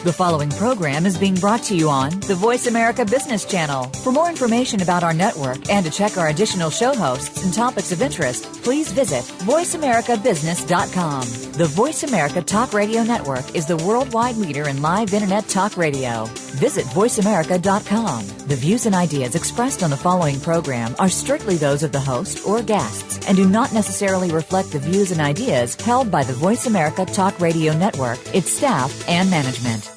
The following program is being brought to you on the Voice America Business Channel. For more information about our network and to check our additional show hosts and topics of interest, please visit voiceamericabusiness.com. The Voice America Talk Radio Network is the worldwide leader in live Internet talk radio. Visit voiceamerica.com. The views and ideas expressed on the following program are strictly those of the host or guests and do not necessarily reflect the views and ideas held by the Voice America Talk Radio Network, its staff, and management.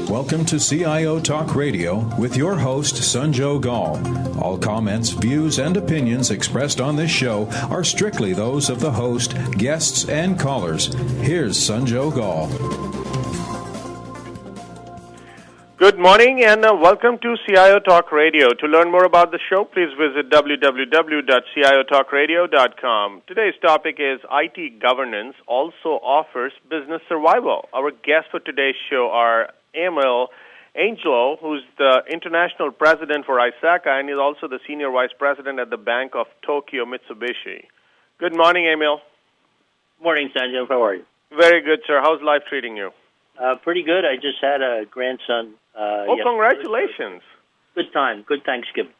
Welcome to CIO Talk Radio with your host, Sanjo Gall. All comments, views, and opinions expressed on this show are strictly those of the host, guests, and callers. Here's Sanjo Gall. Good morning and welcome to CIO Talk Radio. To learn more about the show, please visit www.ciotalkradio.com. Today's topic is IT governance also offers business survival. Our guests for today's show are Emil Angelo, who's the international president for ISACA, and he's also the senior vice president at the Bank of Tokyo Mitsubishi. Good morning, Emil. Morning, Sanjay. How are you? Very good, sir. How's life treating you? Pretty good. I just had a grandson. Congratulations. Good time. Good Thanksgiving.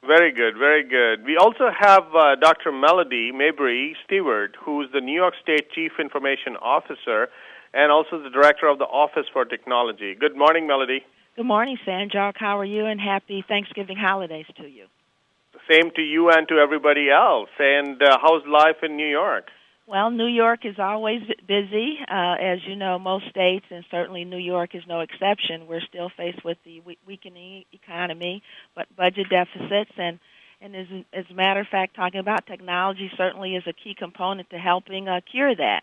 Very good, very good. We also have Dr. Melody Mabry Stewart, who's the New York State Chief Information Officer and also the Director of the Office for Technology. Good morning, Melody. Good morning, Sanjog. How are you? And happy Thanksgiving holidays to you. Same to you and to everybody else. And how's life in New York? Well, New York is always busy. As you know, most states, and certainly New York is no exception, we're still faced with the weakening economy, but budget deficits. And as a matter of fact, talking about technology certainly is a key component to helping cure that.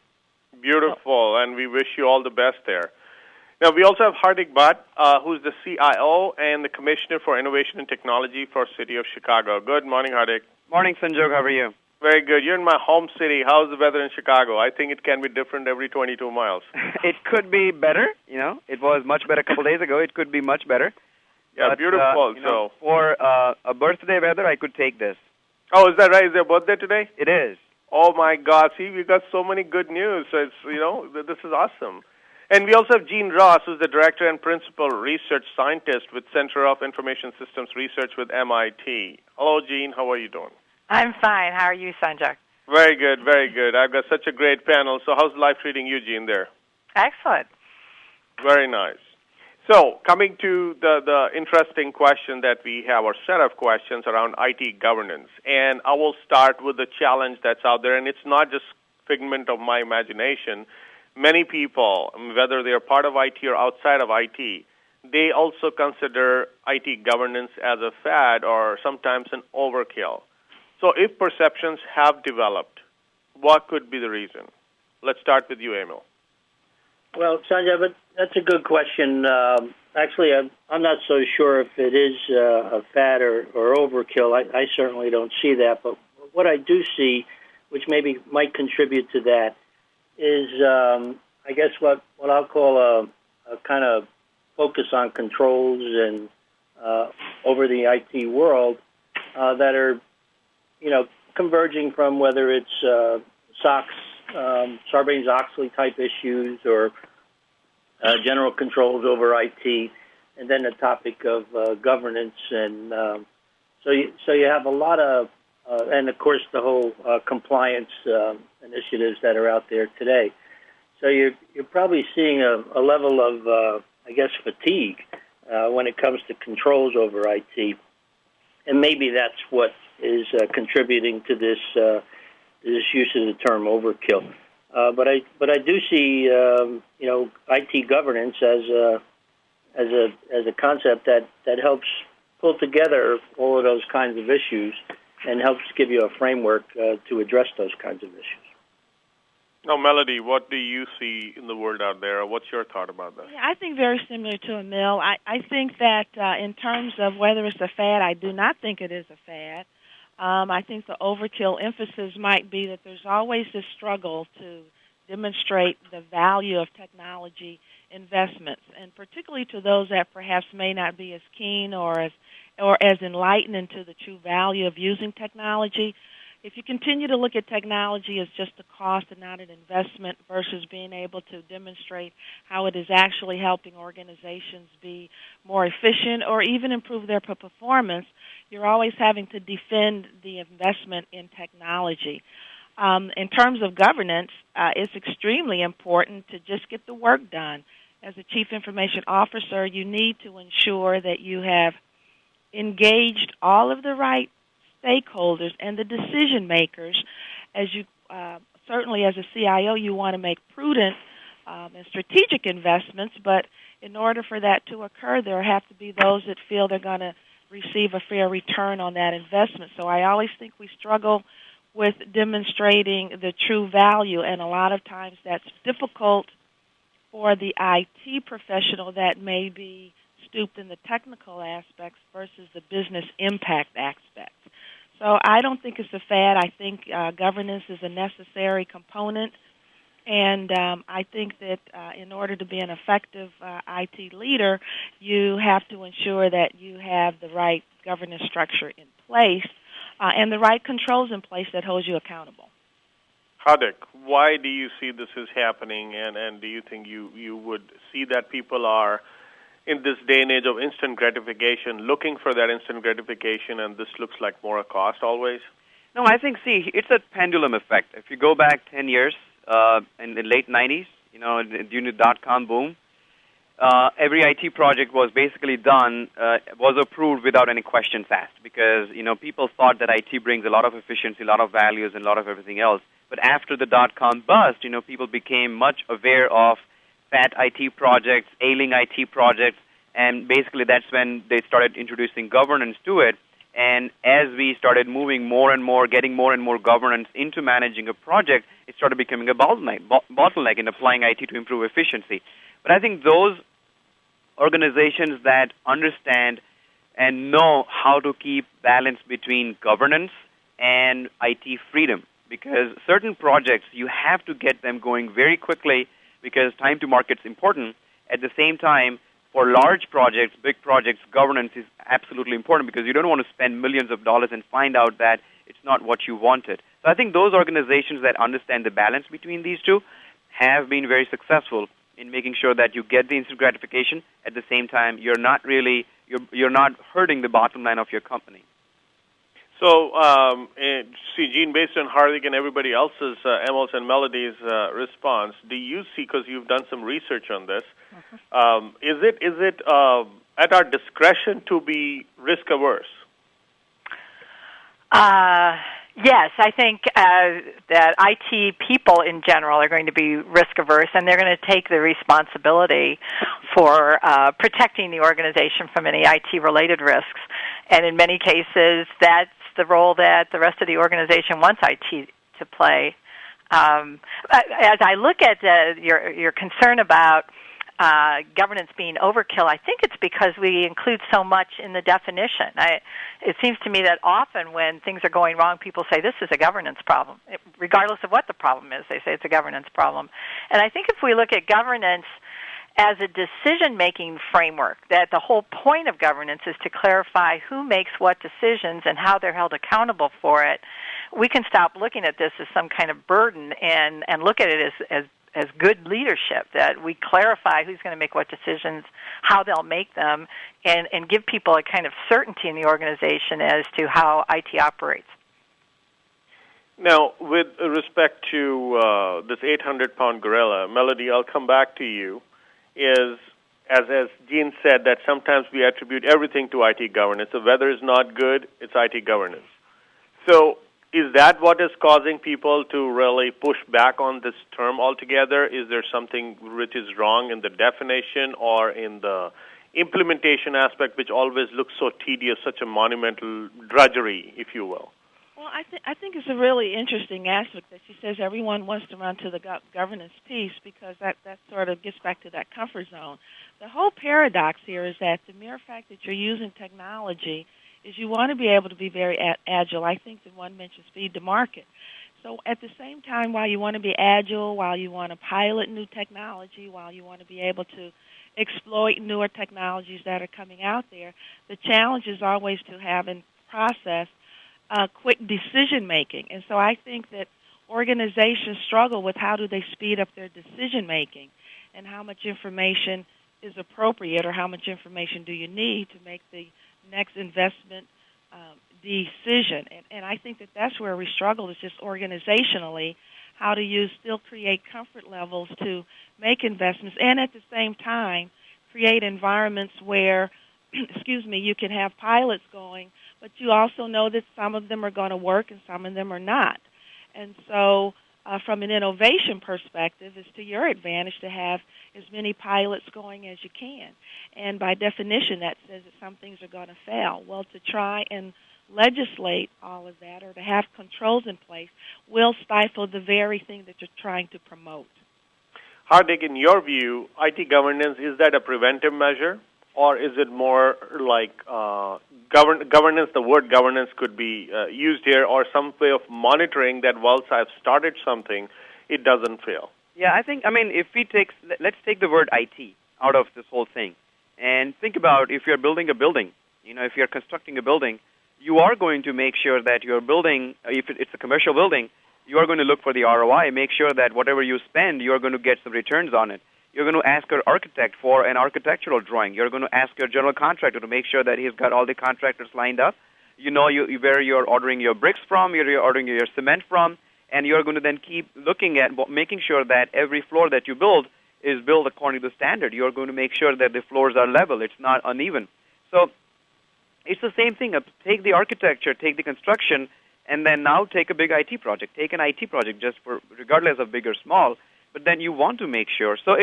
Beautiful, and we wish you all the best there. Now, we also have Hardik Bhatt, who's the CIO and the Commissioner for Innovation and Technology for City of Chicago. Good morning, Hardik. Morning, Sanjog. How are you? Very good. You're in my home city. How's the weather in Chicago? I think it can be different every 22 miles. It could be better. You know, it was much better a couple days ago. It could be much better. Yeah, but, beautiful. For a birthday weather, I could take this. Oh, is that right? Is your birthday today? It is. Oh, my God. See, we got so many good news. So it's, this is awesome. And we also have Gene Ross, who's the Director and Principal Research Scientist with Center of Information Systems Research with MIT. Hello, Gene. How are you doing? I'm fine. How are you, Sanjay? Very good, very good. I've got such a great panel. So how's life treating you, Gene, there? Excellent. Very nice. So coming to the interesting question that we have, or set of questions around IT governance. And I will start with the challenge that's out there, and it's not just figment of my imagination. Many people, whether they are part of IT or outside of IT, they also consider IT governance as a fad or sometimes an overkill. So if perceptions have developed, what could be the reason? Let's start with you, Emil. Well, Sanjay, but that's a good question. Actually, I'm not so sure if it is a fad or overkill. I certainly don't see that. But what I do see, which maybe might contribute to that, is I guess what I'll call a kind of focus on controls and over the IT world that are, converging from whether it's SOX, Sarbanes-Oxley type issues or general controls over IT, and then the topic of governance. And so you have a lot of, and of course the whole compliance initiatives that are out there today. So you're probably seeing a level of, fatigue when it comes to controls over IT. And maybe that's what is contributing to this use of the term overkill. But I do see IT governance as a concept that helps pull together all of those kinds of issues and helps give you a framework to address those kinds of issues. Now, Melody, what do you see in the world out there? What's your thought about that? Yeah, I think very similar to Emil. I think that in terms of whether it's a fad, I do not think it is a fad. I think the overkill emphasis might be that there's always this struggle to demonstrate the value of technology investments, and particularly to those that perhaps may not be as keen or as enlightened into the true value of using technology. if you continue to look at technology as just a cost and not an investment versus being able to demonstrate how it is actually helping organizations be more efficient or even improve their performance, you're always having to defend the investment in technology. In terms of governance, it's extremely important to just get the work done. As a Chief Information Officer, you need to ensure that you have engaged all of the right stakeholders and the decision makers. As you certainly as a CIO, you want to make prudent and strategic investments, but in order for that to occur, there have to be those that feel they're going to receive a fair return on that investment. So I always think we struggle with demonstrating the true value, and a lot of times that's difficult for the IT professional that may be stooped in the technical aspects versus the business impact aspects. So I don't think it's a fad. I think governance is a necessary component, and I think that in order to be an effective IT leader, you have to ensure that you have the right governance structure in place and the right controls in place that hold you accountable. Hadik, why do you see this is happening, and do you think you would see that people are, in this day and age of instant gratification, looking for that instant gratification, and this looks like more a cost always? No, I think, it's a pendulum effect. If you go back 10 years, in the late 90s, during the dot-com boom, every IT project was basically done, was approved without any questions asked because, people thought that IT brings a lot of efficiency, a lot of values, and a lot of everything else. But after the dot-com bust, people became much aware of fat IT projects, ailing IT projects, and basically that's when they started introducing governance to it. And as we started moving more and more, getting more and more governance into managing a project, it started becoming a bottleneck in applying IT to improve efficiency. But I think those organizations that understand and know how to keep balance between governance and IT freedom, because certain projects, you have to get them going very quickly because time to market is important. At the same time, for large projects, big projects, governance is absolutely important because you don't want to spend millions of dollars and find out that it's not what you wanted. So I think those organizations that understand the balance between these two have been very successful in making sure that you get the instant gratification. At the same time, you're not hurting the bottom line of your company. So, Gene, based on Hardik and everybody else's, Emil's and Melody's response, do you see, because you've done some research on this, is it at our discretion to be risk averse? Yes, I think that IT people in general are going to be risk averse, and they're going to take the responsibility for protecting the organization from any IT-related risks. And in many cases, that's the role that the rest of the organization wants IT to play. As I look at your concern about governance being overkill, I think it's because we include so much in the definition. It seems to me that often when things are going wrong, people say this is a governance problem. Regardless of what the problem is, they say it's a governance problem. And I think if we look at governance as a decision-making framework, that the whole point of governance is to clarify who makes what decisions and how they're held accountable for it, we can stop looking at this as some kind of burden and look at it as good leadership, that we clarify who's going to make what decisions, how they'll make them, and give people a kind of certainty in the organization as to how IT operates. Now, with respect to this 800-pound gorilla, Melody, I'll come back to you, is, as Gene said, that sometimes we attribute everything to IT governance. The weather is not good, it's IT governance. So is that what is causing people to really push back on this term altogether? Is there something which is wrong in the definition or in the implementation aspect, which always looks so tedious, such a monumental drudgery, if you will? Well, I think it's a really interesting aspect that she says everyone wants to run to the governance piece because that sort of gets back to that comfort zone. The whole paradox here is that the mere fact that you're using technology is you want to be able to be very agile. I think that one mentioned speed to market. So at the same time, while you want to be agile, while you want to pilot new technology, while you want to be able to exploit newer technologies that are coming out there, the challenge is always to have in process quick decision making. And so I think that organizations struggle with how do they speed up their decision making and how much information is appropriate or how much information do you need to make the next investment decision. And I think that that's where we struggle, is just organizationally, how do you still create comfort levels to make investments and at the same time create environments where, you can have pilots going, but you also know that some of them are going to work and some of them are not. And so from an innovation perspective, it's to your advantage to have as many pilots going as you can. And by definition, that says that some things are going to fail. Well, to try and legislate all of that or to have controls in place will stifle the very thing that you're trying to promote. Hardik, in your view, IT governance, is that a preventive measure, or is it more like governance? The word governance could be used here, or some way of monitoring that once I've started something, it doesn't fail. Yeah, if let's take the word IT out of this whole thing, and think about if you're building a building, if you're constructing a building, you are going to make sure that your building, if it's a commercial building, you are going to look for the ROI, make sure that whatever you spend, you are going to get some returns on it. You're going to ask your architect for an architectural drawing. You're going to ask your general contractor to make sure that he's got all the contractors lined up. You know where you're ordering your bricks from, you're ordering your cement from, and you're going to then keep looking at making sure that every floor that you build is built according to the standard. You're going to make sure that the floors are level. It's not uneven. So it's the same thing. Take the architecture, take the construction, and then now take a big IT project. Take an IT project just for, regardless of big or small, but then you want to make sure. So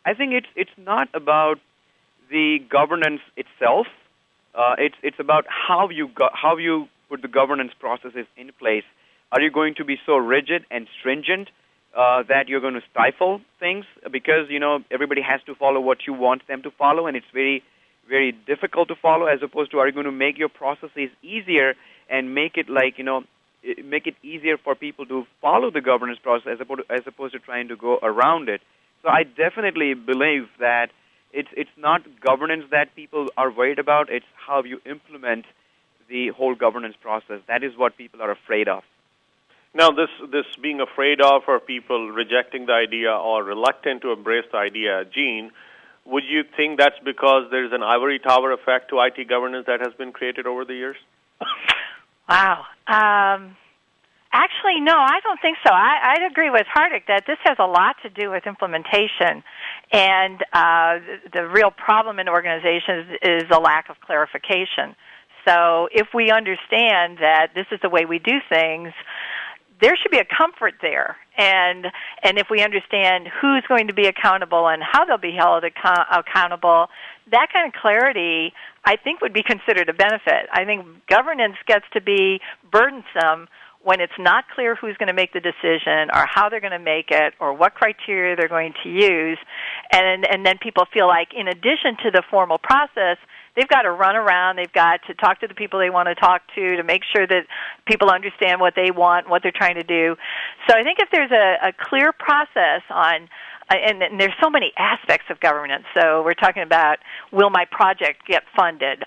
I think it's not about the governance itself. It's about how you put the governance processes in place. Are you going to be so rigid and stringent that you're going to stifle things because everybody has to follow what you want them to follow, and it's very, very difficult to follow? As opposed to, are you going to make your processes easier and make it make it easier for people to follow the governance process as opposed to trying to go around it? So I definitely believe that it's not governance that people are worried about. It's how you implement the whole governance process. That is what people are afraid of. Now, this being afraid of, or people rejecting the idea or reluctant to embrace the idea, Gene, would you think that's because there's an ivory tower effect to IT governance that has been created over the years? Wow. Actually, no, I don't think so. I'd agree with Hardik that this has a lot to do with implementation. And the real problem in organizations is a lack of clarification. So if we understand that this is the way we do things, there should be a comfort there. And if we understand who's going to be accountable and how they'll be held accountable, that kind of clarity, I think, would be considered a benefit. I think governance gets to be burdensome when it's not clear who's going to make the decision or how they're going to make it or what criteria they're going to use. And then people feel like, in addition to the formal process, they've got to run around, they've got to talk to the people they want to talk to make sure that people understand what they want, what they're trying to do. So I think if there's a clear process on, and there's so many aspects of governance. So we're talking about, will my project get funded?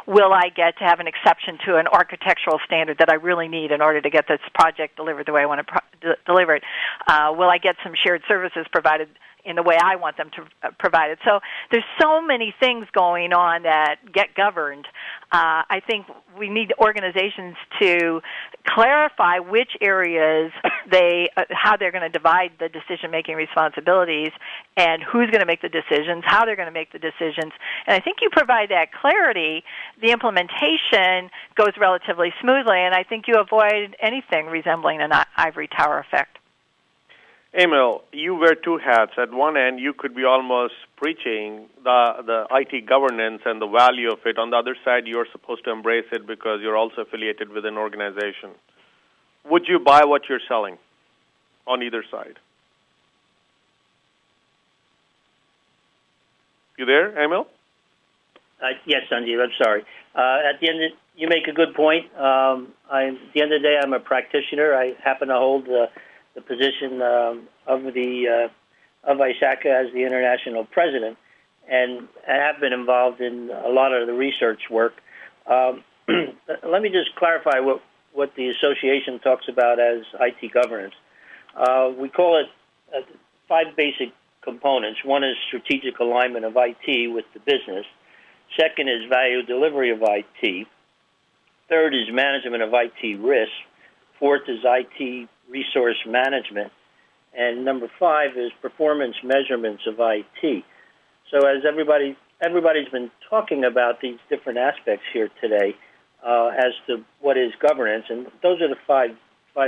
Will I get to have an exception to an architectural standard that I really need in order to get this project delivered the way I want to deliver it? Will I get some shared services provided in the way I want them to provide it? So there's so many things going on that get governed. I think we need organizations to clarify which areas how they're going to divide the decision-making responsibilities and who's going to make the decisions, how they're going to make the decisions. And I think you provide that clarity, the implementation goes relatively smoothly, and I think you avoid anything resembling an ivory tower effect. Emil, you wear two hats. At one end, you could be almost preaching the IT governance and the value of it. On the other side, you're supposed to embrace it because you're also affiliated with an organization. Would you buy what you're selling on either side? You there, Emil? Yes, Sanjeev, I'm sorry. At the end, you make a good point. At the end of the day, I'm a practitioner. I happen to hold the position of ISACA as the international president, and I have been involved in a lot of the research work. Let me just clarify what what the association talks about as IT governance. We call it 5 basic components. One is strategic alignment of IT with the business. Second is value delivery of IT. Third is management of IT risk. Fourth is IT resource management. And number 5 is performance measurements of IT. So as everybody's been talking about these different aspects here today as to what is governance, and those are the five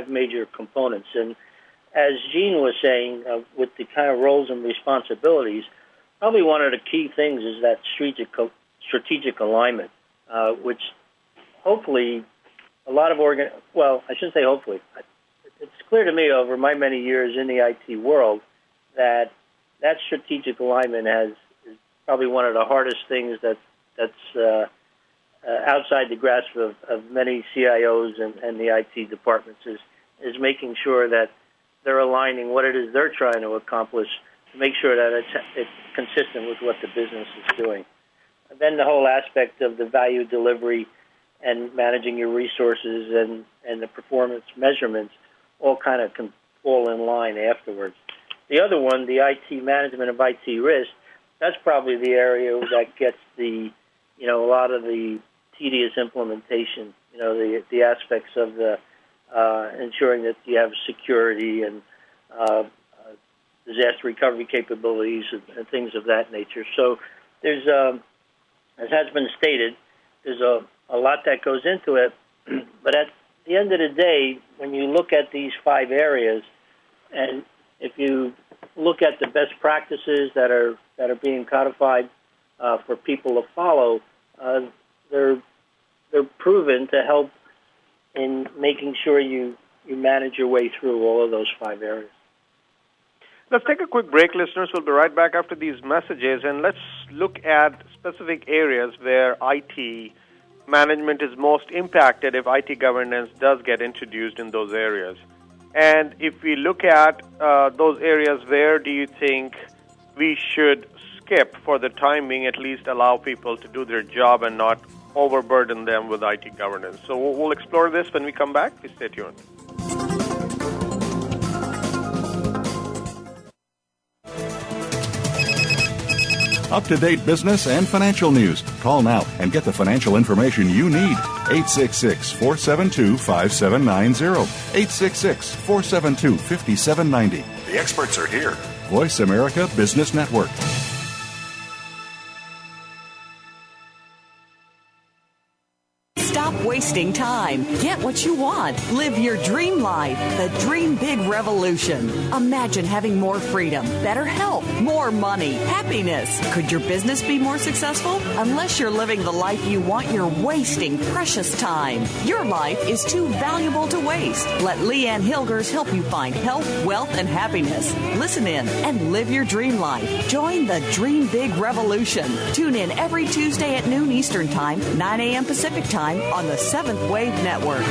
major components. And as Gene was saying, with the kind of roles and responsibilities, probably one of the key things is that strategic alignment, which hopefully a lot of I shouldn't say hopefully. It's clear to me over my many years in the IT world that strategic alignment is probably one of the hardest things that's outside the grasp of many CIOs and the IT departments is making sure that they're aligning what it is they're trying to accomplish to make sure that it's consistent with what the business is doing. And then the whole aspect of the value delivery and managing your resources and the performance measurements all kind of can fall in line afterwards. The other one, the IT management of IT risk, that's probably the area that gets a lot of the tedious implementation, the aspects of the ensuring that you have security and disaster recovery capabilities and things of that nature. So there's, as has been stated, there's a lot that goes into it. But at the end of the day, when you look at these 5 areas, and if you look at the best practices that are being codified for people to follow, they're proven to help in making sure you manage your way through all of those 5 areas. Let's take a quick break, listeners. We'll be right back after these messages, and let's look at specific areas where IT management is most impacted if IT governance does get introduced in those areas. And if we look at those areas, where do you think we should skip for the time being, at least allow people to do their job and not overburden them with IT governance? So we'll explore this when we come back. Please stay tuned. Up-to-date business and financial news. Call now and get the financial information you need. 866-472-5790. 866-472-5790. The experts are here. Voice America Business Network. Stop wasting time. Get what you want. Live your dream life. The Dream Big Revolution. Imagine having more freedom, better health, more money, happiness. Could your business be more successful? Unless you're living the life you want, you're wasting precious time. Your life is too valuable to waste. Let Leanne Hilgers help you find health, wealth, and happiness. Listen in and live your dream life. Join the Dream Big Revolution. Tune in every Tuesday at noon Eastern Time, 9 a.m. Pacific Time on the 7th Wave Network.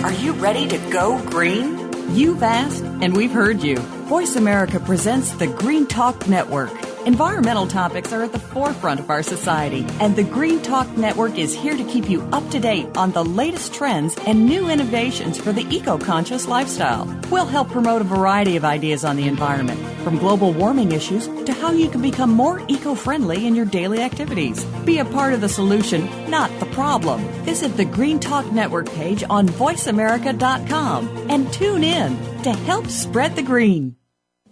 Are you ready to go green? You've asked, and we've heard you. Voice America presents the Green Talk Network. Environmental topics are at the forefront of our society, and the Green Talk Network is here to keep you up to date on the latest trends and new innovations for the eco-conscious lifestyle. We'll help promote a variety of ideas on the environment, from global warming issues to how you can become more eco-friendly in your daily activities. Be a part of the solution, not the problem. Visit the Green Talk Network page on voiceamerica.com and tune in to help spread the green.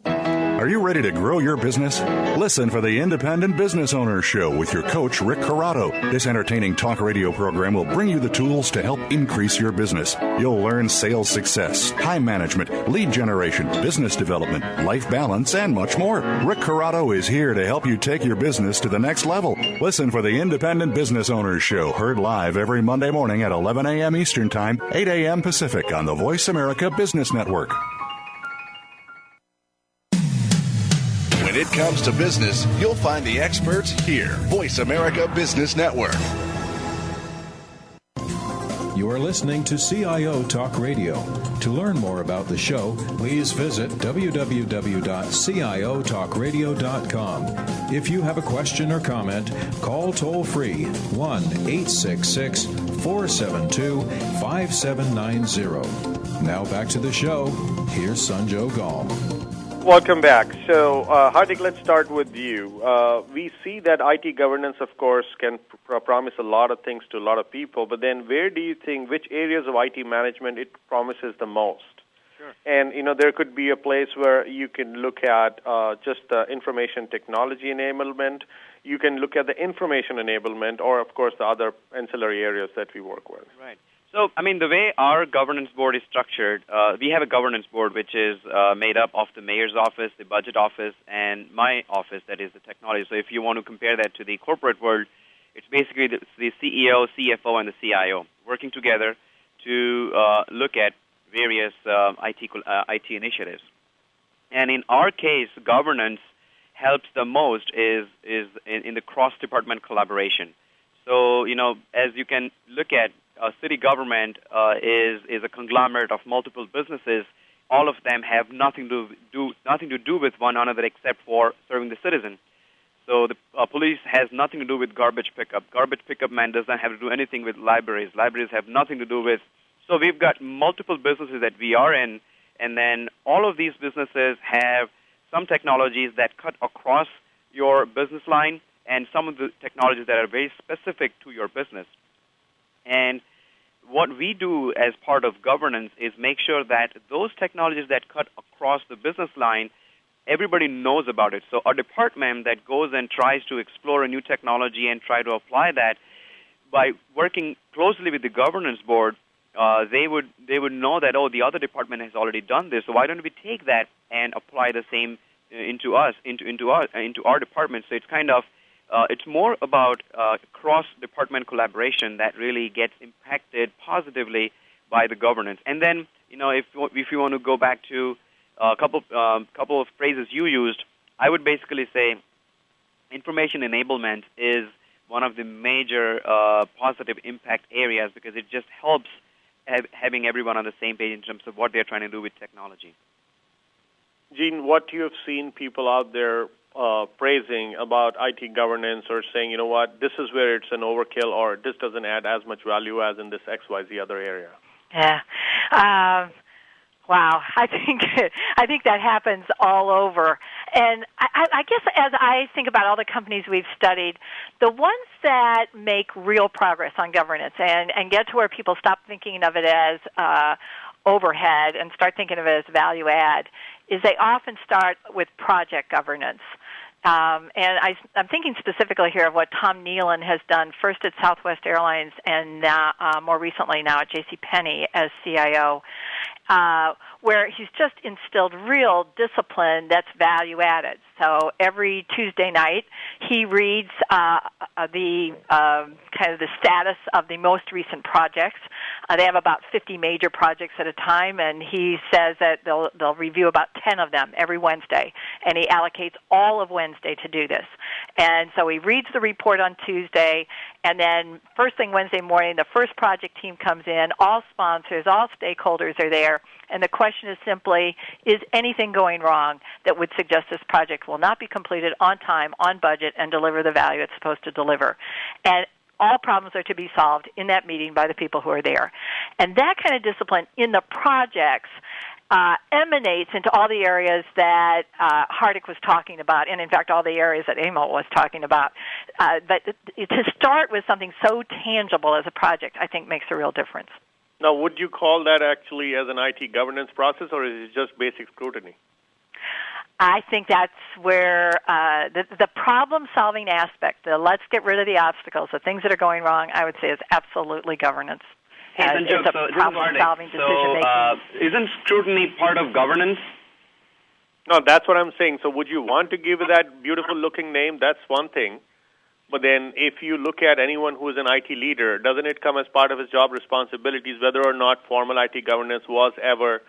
Are you ready to grow your business? Listen for the Independent Business Owner Show with your coach, Rick Corrado. This entertaining talk radio program will bring you the tools to help increase your business. You'll learn sales success, time management, lead generation, business development, life balance, and much more. Rick Corrado is here to help you take your business to the next level. Listen for the Independent Business Owner Show, heard live every Monday morning at 11 a.m. Eastern Time, 8 a.m. Pacific on the Voice America Business Network. When it comes to business, you'll find the experts here. Voice America Business Network. You are listening to CIO Talk Radio. To learn more about the show, please visit www.ciotalkradio.com. If you have a question or comment, call toll-free 1-866 472-5790. Now back to the show. Here's Sanjog Gall. Welcome back. So, Hardik, let's start with you. We see that IT governance, of course, can promise a lot of things to a lot of people, but then where do you think, which areas of IT management it promises the most? Sure. And, there could be a place where you can look at just the information technology enablement. You can look at the information enablement or, of course, the other ancillary areas that we work with. Right. So, the way our governance board is structured, we have a governance board which is made up of the mayor's office, the budget office, and my office, that is the technology. So if you want to compare that to the corporate world, it's basically the CEO, CFO, and the CIO working together to look at various IT initiatives. And in our case, governance helps the most is in the cross-department collaboration. So, as you can look at, city government is a conglomerate of multiple businesses. All of them have nothing to do with one another except for serving the citizen. So the police has nothing to do with garbage pickup. Garbage pickup man does not have to do anything with libraries. Libraries have nothing to do with. So we've got multiple businesses that we are in, and then all of these businesses have some technologies that cut across your business line and some of the technologies that are very specific to your business. And what we do as part of governance is make sure that those technologies that cut across the business line, everybody knows about it. So our department that goes and tries to explore a new technology and try to apply that, by working closely with the governance board, they would know that, the other department has already done this, so why don't we take that and apply the same into our department? So it's kind of it's more about cross-department collaboration that really gets impacted positively by the governance. And then, if you want to go back to a couple of phrases you used, I would basically say information enablement is one of the major positive impact areas because it just helps having everyone on the same page in terms of what they're trying to do with technology. Gene, what you have seen people out there praising about IT governance or saying, this is where it's an overkill or this doesn't add as much value as in this XYZ other area? Yeah. Wow. I think that happens all over. And I guess as I think about all the companies we've studied, the ones that make real progress on governance and get to where people stop thinking of it as overhead and start thinking of it as value add is they often start with project governance. And I'm thinking specifically here of what Tom Nealon has done first at Southwest Airlines and now, more recently now at JCPenney as CIO, where he's just instilled real discipline that's value added. So every Tuesday night he reads the kind of the status of the most recent projects. They have about 50 major projects at a time, and he says that they'll review about 10 of them every Wednesday, and he allocates all of Wednesday to do this. And so he reads the report on Tuesday, and then first thing Wednesday morning, the first project team comes in, all sponsors, all stakeholders are there, and the question is simply, is anything going wrong that would suggest this project will not be completed on time, on budget, and deliver the value it's supposed to deliver? And all problems are to be solved in that meeting by the people who are there. And that kind of discipline in the projects emanates into all the areas that Hardik was talking about, and in fact all the areas that Emil was talking about. But to start with something so tangible as a project, I think makes a real difference. Now, would you call that actually as an IT governance process, or is it just basic scrutiny? I think that's where the problem-solving aspect, the let's get rid of the obstacles, the things that are going wrong, I would say is absolutely governance. It's a problem-solving decision-making. Isn't scrutiny part of governance? No, that's what I'm saying. So would you want to give it that beautiful-looking name? That's one thing. But then if you look at anyone who is an IT leader, doesn't it come as part of his job responsibilities whether or not formal IT governance was ever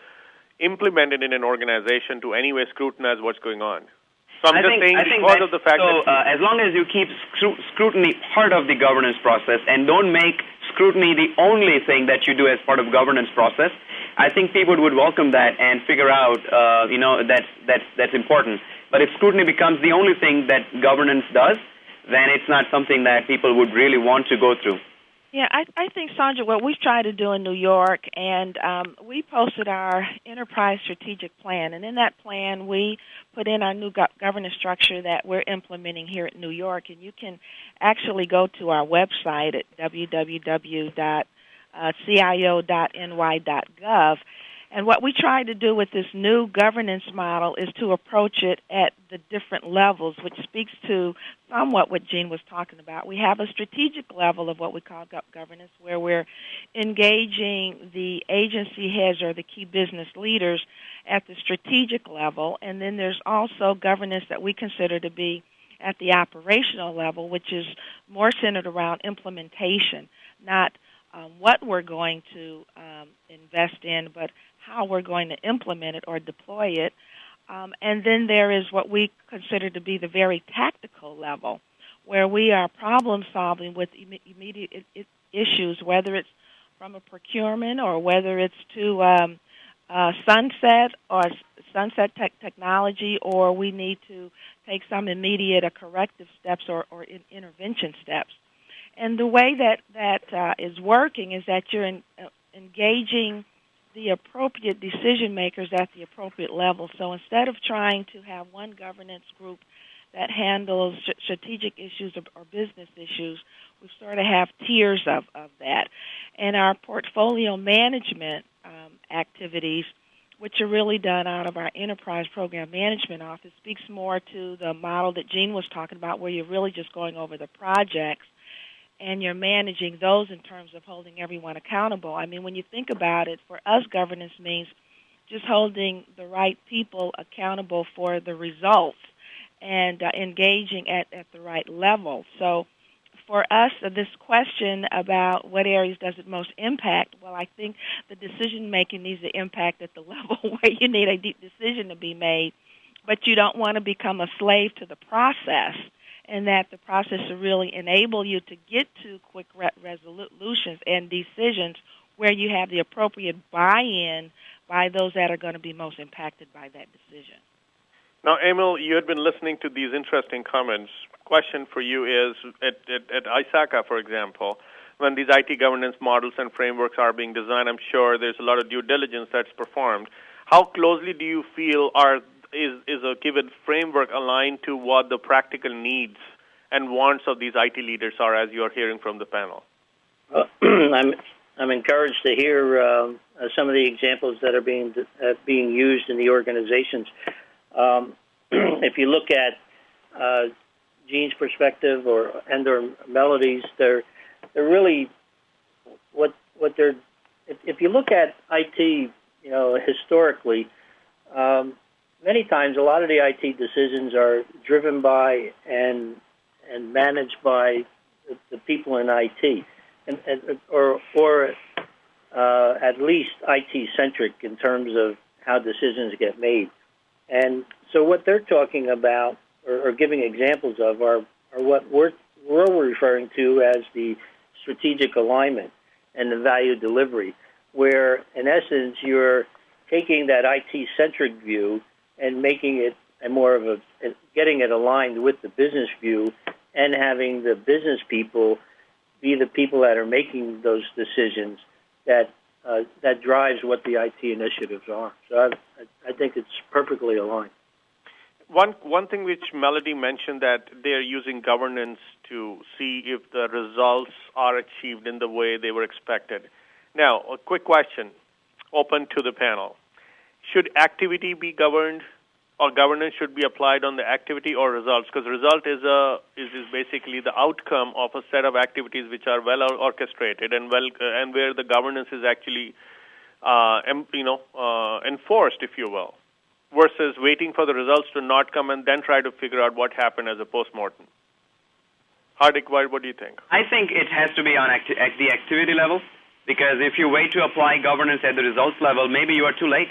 implemented in an organization to anyway scrutinize what's going on? So I'm just saying because of the fact that... as long as you keep scrutiny part of the governance process and don't make scrutiny the only thing that you do as part of governance process, I think people would welcome that and figure out, that's important. But if scrutiny becomes the only thing that governance does, then it's not something that people would really want to go through. Yeah, I think, Sandra, what we've tried to do in New York, and we posted our enterprise strategic plan, and in that plan we put in our new governance structure that we're implementing here at New York, and you can actually go to our website at www.cio.ny.gov. And what we try to do with this new governance model is to approach it at the different levels, which speaks to somewhat what Jean was talking about. We have a strategic level of what we call governance, where we're engaging the agency heads or the key business leaders at the strategic level. And then there's also governance that we consider to be at the operational level, which is more centered around implementation, not what we're going to invest in, but how we're going to implement it or deploy it. And then there is what we consider to be the very tactical level, where we are problem solving with immediate issues, whether it's from a procurement or whether it's to sunset technology, or we need to take some immediate corrective steps or intervention steps. And the way that is working is that you're engaging the appropriate decision makers at the appropriate level. So instead of trying to have one governance group that handles strategic issues or business issues, we sort of have tiers of that. And our portfolio management activities, which are really done out of our enterprise program management office, speaks more to the model that Jean was talking about, where you're really just going over the projects and you're managing those in terms of holding everyone accountable. I mean, when you think about it, for us, governance means just holding the right people accountable for the results and engaging at the right level. So for us, this question about what areas does it most impact, well, I think the decision-making needs to impact at the level where you need a deep decision to be made, but you don't want to become a slave to the process, and that the process will really enable you to get to quick resolutions and decisions where you have the appropriate buy-in by those that are going to be most impacted by that decision. Now, Emil, you had been listening to these interesting comments. Question for you is, at ISACA, for example, when these IT governance models and frameworks are being designed, I'm sure there's a lot of due diligence that's performed. How closely do you feel is a given framework aligned to what the practical needs and wants of these IT leaders are, as you're hearing from the panel? I'm encouraged to hear some of the examples that are being used in the organizations. If you look at Jean's perspective or Melody's, they're really what they're. If you look at IT, historically, many times a lot of the IT decisions are driven by and managed by the people in IT, or at least IT-centric in terms of how decisions get made. And so what they're talking about or giving examples of are what we're referring to as the strategic alignment and the value delivery, where, in essence, you're taking that IT-centric view and making it getting it aligned with the business view and having the business people be the people that are making those decisions that drives what the IT initiatives are. So I think it's perfectly aligned. One thing which Melody mentioned, that they're using governance to see if the results are achieved in the way they were expected. Now, a quick question, open to the panel. Should activity be governed, or governance should be applied on the activity or results? Because result is basically the outcome of a set of activities which are well orchestrated and where the governance is actually enforced, if you will, versus waiting for the results to not come and then try to figure out what happened as a postmortem. Hardik, what do you think? I think it has to be on at the activity level, because if you wait to apply governance at the results level, maybe you are too late.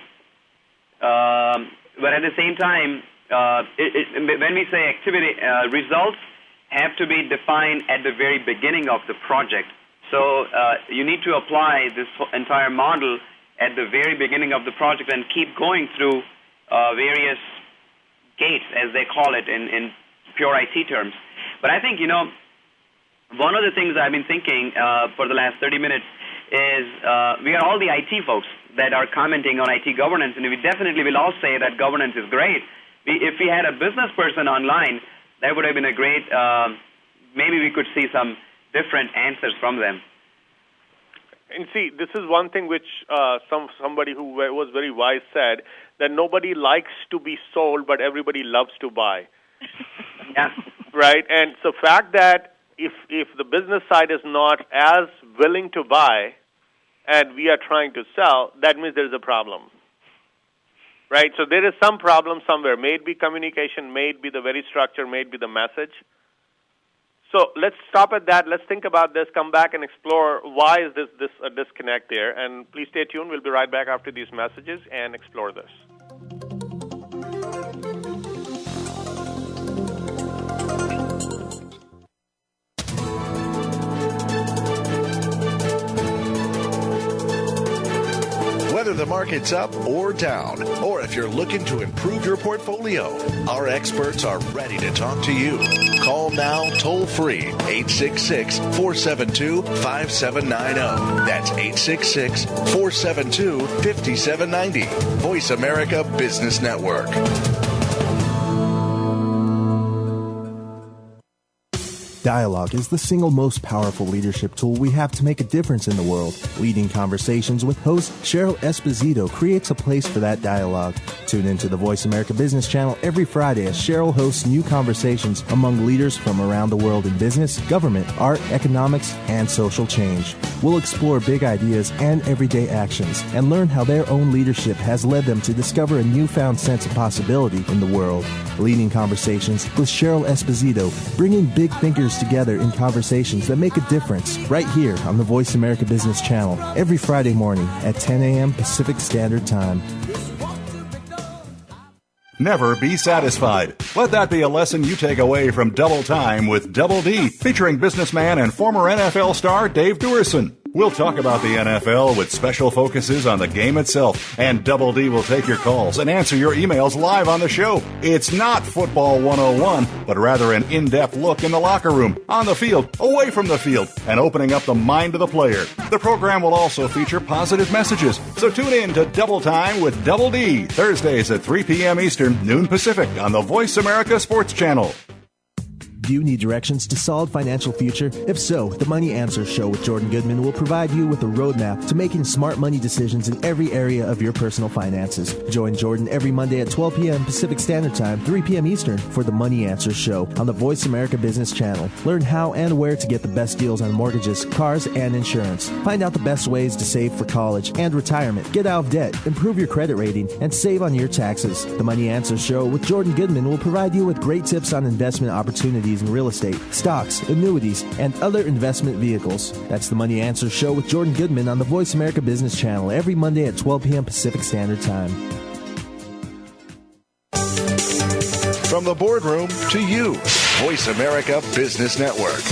But at the same time, when we say activity, results have to be defined at the very beginning of the project. So you need to apply this entire model at the very beginning of the project and keep going through various gates, as they call it in pure IT terms. But I think, one of the things I've been thinking for the last 30 minutes is we are all the IT folks that are commenting on IT governance, and we definitely will all say that governance is great. If we had a business person online, that would have been a great, maybe we could see some different answers from them. And see, this is one thing which somebody who was very wise said, that nobody likes to be sold, but everybody loves to buy. Yeah. Right? And so the fact that if the business side is not as willing to buy and we are trying to sell, that means there is a problem. Right? So there is some problem somewhere. May it be communication, may it be the very structure, may it be the message. So let's stop at that. Let's think about this, come back and explore why is this a disconnect there. And please stay tuned. We'll be right back after these messages and explore this. Whether the market's up or down, or if you're looking to improve your portfolio, our experts are ready to talk to you. Call now toll free 866-472-5790. That's 866-472-5790. Voice America Business Network. Dialogue is the single most powerful leadership tool we have to make a difference in the world. Leading Conversations with host Cheryl Esposito creates a place for that dialogue. Tune into the Voice America Business Channel every Friday as Cheryl hosts new conversations among leaders from around the world in business, government, art, economics, and social change. We'll explore big ideas and everyday actions and learn how their own leadership has led them to discover a newfound sense of possibility in the world. Leading Conversations with Cheryl Esposito, bringing big thinkers together in conversations that make a difference, right here on the Voice America Business Channel every Friday morning at 10 a.m. Pacific Standard Time. Never be satisfied. Let that be a lesson you take away from Double Time with Double D, featuring businessman and former NFL star Dave Duerson. We'll talk about the NFL with special focuses on the game itself, and Double D will take your calls and answer your emails live on the show. It's not Football 101, but rather an in-depth look in the locker room, on the field, away from the field, and opening up the mind of the player. The program will also feature positive messages, so tune in to Double Time with Double D, Thursdays at 3 p.m. Eastern, noon Pacific, on the Voice America Sports Channel. Do you need directions to solid financial future? If so, the Money Answer Show with Jordan Goodman will provide you with a roadmap to making smart money decisions in every area of your personal finances. Join Jordan every Monday at 12 p.m. Pacific Standard Time, 3 p.m. Eastern for the Money Answer Show on the Voice America Business Channel. Learn how and where to get the best deals on mortgages, cars, and insurance. Find out the best ways to save for college and retirement, get out of debt, improve your credit rating, and save on your taxes. The Money Answer Show with Jordan Goodman will provide you with great tips on investment opportunities in real estate, stocks, annuities, and other investment vehicles. That's the Money Answer Show with Jordan Goodman on the Voice America Business Channel every Monday at 12 p.m. Pacific Standard Time. From the boardroom to you, Voice America Business Network.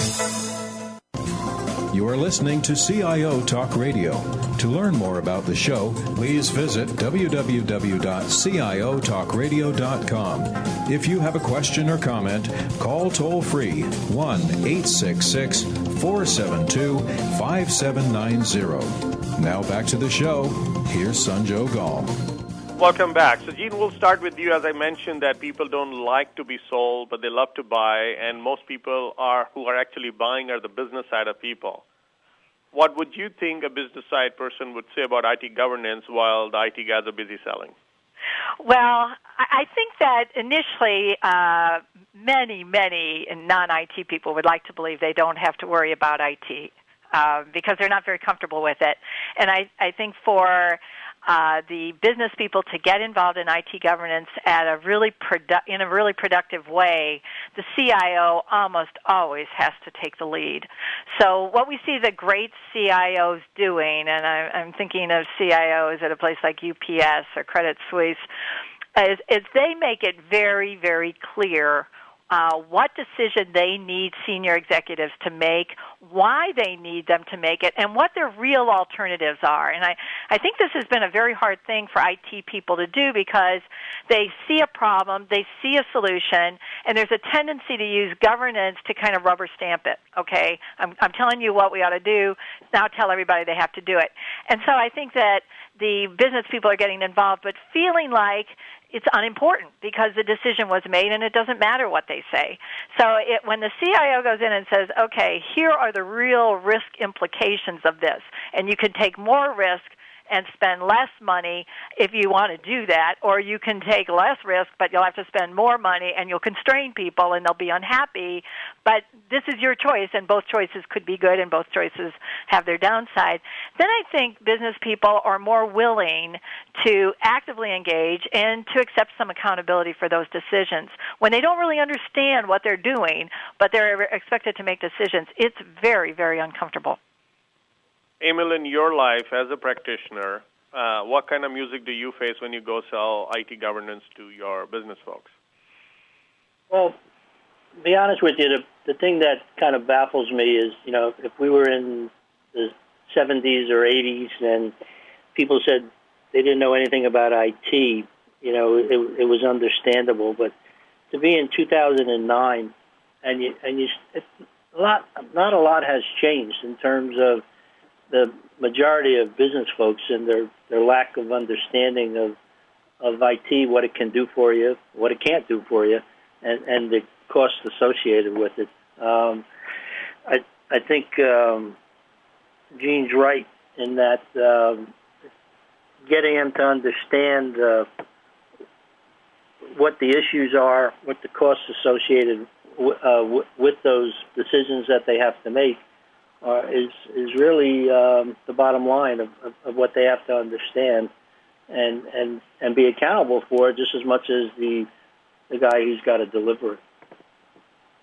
You are listening to CIO Talk Radio. To learn more about the show, please visit www.ciotalkradio.com. If you have a question or comment, call toll-free 1-866-472-5790. Now back to the show. Here's Sanjog Gall. Welcome back. So, Gene, we'll start with you. As I mentioned, that people don't like to be sold, but they love to buy, and most people who are actually buying are the business side of people. What would you think a business side person would say about IT governance while the IT guys are busy selling? Well, I think that initially many non-IT people would like to believe they don't have to worry about IT because they're not very comfortable with it. And I think for the business people to get involved in IT governance at in a really productive way, the CIO almost always has to take the lead. So what we see the great CIOs doing, and I'm thinking of CIOs at a place like UPS or Credit Suisse, is they make it very, very clear what decision they need senior executives to make, why they need them to make it, and what their real alternatives are. And I think this has been a very hard thing for IT people to do because they see a problem, they see a solution, And there's a tendency to use governance to kind of rubber stamp it. Okay, I'm telling you what we ought to do. Now tell everybody they have to do it. And so I think that the business people are getting involved, but feeling like it's unimportant because the decision was made and it doesn't matter what they say. So when the CIO goes in and says, okay, here are the real risk implications of this, and you can take more risk and spend less money if you want to do that, or you can take less risk, but you'll have to spend more money and you'll constrain people and they'll be unhappy. But this is your choice, and both choices could be good and both choices have their downside. Then I think business people are more willing to actively engage and to accept some accountability for those decisions. When they don't really understand what they're doing, but they're expected to make decisions, it's very, very uncomfortable. Emil, in your life as a practitioner, what kind of music do you face when you go sell IT governance to your business folks? Well, to be honest with you, the thing that kind of baffles me is, if we were in the 70s or 80s and people said they didn't know anything about IT, it was understandable. But to be in 2009 not a lot has changed in terms of the majority of business folks and their lack of understanding of IT, what it can do for you, what it can't do for you, and the costs associated with it. I think Gene's right in that getting them to understand what the issues are, what the costs associated with those decisions that they have to make, is really the bottom line of what they have to understand and be accountable for just as much as the guy who's got to deliver it.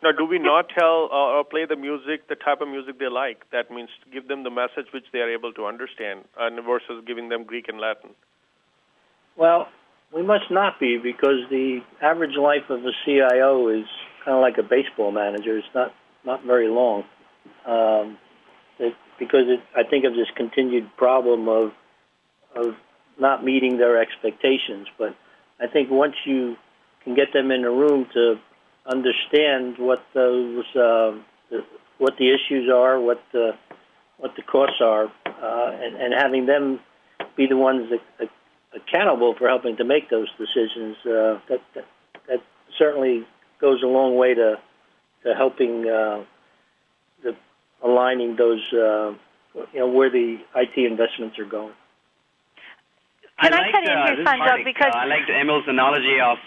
Now, do we not tell or play the music, the type of music they like? That means give them the message which they are able to understand versus giving them Greek and Latin. Well, we must not be, because the average life of a CIO is kind of like a baseball manager. It's not very long. I think of this continued problem of not meeting their expectations. But I think once you can get them in a room to understand what those what the issues are, what the costs are, and having them be the ones that accountable for helping to make those decisions, that certainly goes a long way to helping aligning those, where the IT investments are going. Can I cut in here, Sanjay? Because I liked Emil's analogy of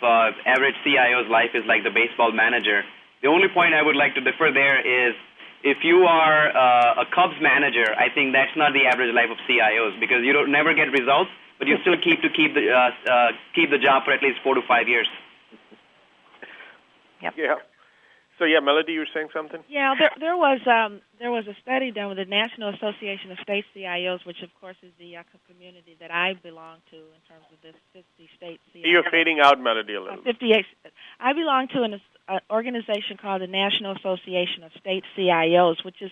average CIO's life is like the baseball manager. The only point I would like to differ there is if you are a Cubs manager, I think that's not the average life of CIOs, because you don't never get results, but you still keep the job for at least 4 to 5 years. Yep. Yeah. So Melody, you were saying something? Yeah, there was a study done with the National Association of State CIOs, which of course is the community that I belong to in terms of this 50 state CIOs. You're fading out, Melody, a little. 58. I belong to an organization called the National Association of State CIOs, which is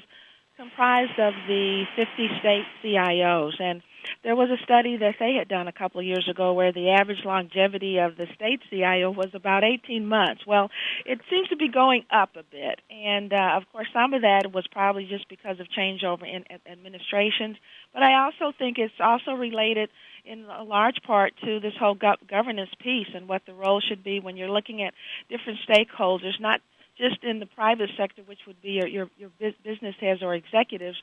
comprised of the 50 state CIOs. And there was a study that they had done a couple of years ago where the average longevity of the state CIO was about 18 months. Well, it seems to be going up a bit. And, of course, some of that was probably just because of changeover in administrations. But I also think it's also related in a large part to this whole governance piece and what the role should be when you're looking at different stakeholders, not just in the private sector, which would be your business heads or executives,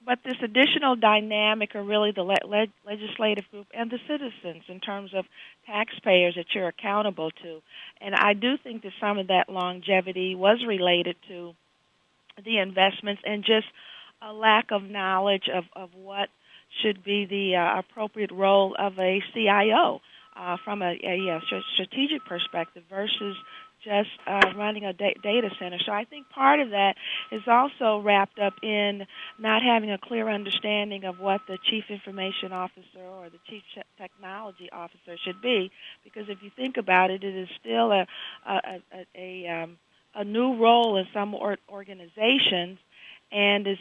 but this additional dynamic are really the legislative group and the citizens in terms of taxpayers that you're accountable to. And I do think that some of that longevity was related to the investments and just a lack of knowledge of what should be the appropriate role of a CIO from a strategic perspective versus just running a data center. So I think part of that is also wrapped up in not having a clear understanding of what the chief information officer or the chief technology officer should be, because if you think about it, it is still a new role in some organizations, and is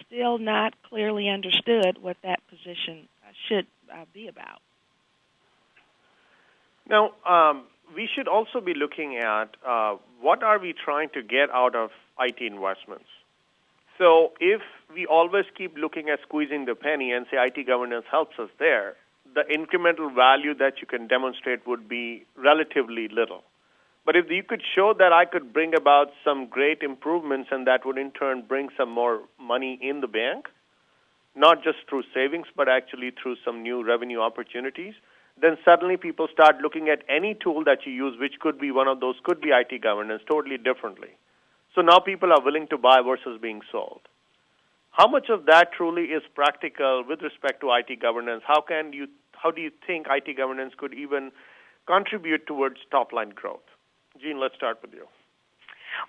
still not clearly understood what that position should be about. Now, we should also be looking at what are we trying to get out of IT investments. So if we always keep looking at squeezing the penny and say IT governance helps us there, the incremental value that you can demonstrate would be relatively little. But if you could show that I could bring about some great improvements and that would in turn bring some more money in the bank, not just through savings, but actually through some new revenue opportunities, then suddenly people start looking at any tool that you use, which could be one of those, could be IT governance, totally differently. So now people are willing to buy versus being sold. How much of that truly is practical with respect to IT governance? How do you think IT governance could even contribute towards top-line growth? Jean, let's start with you.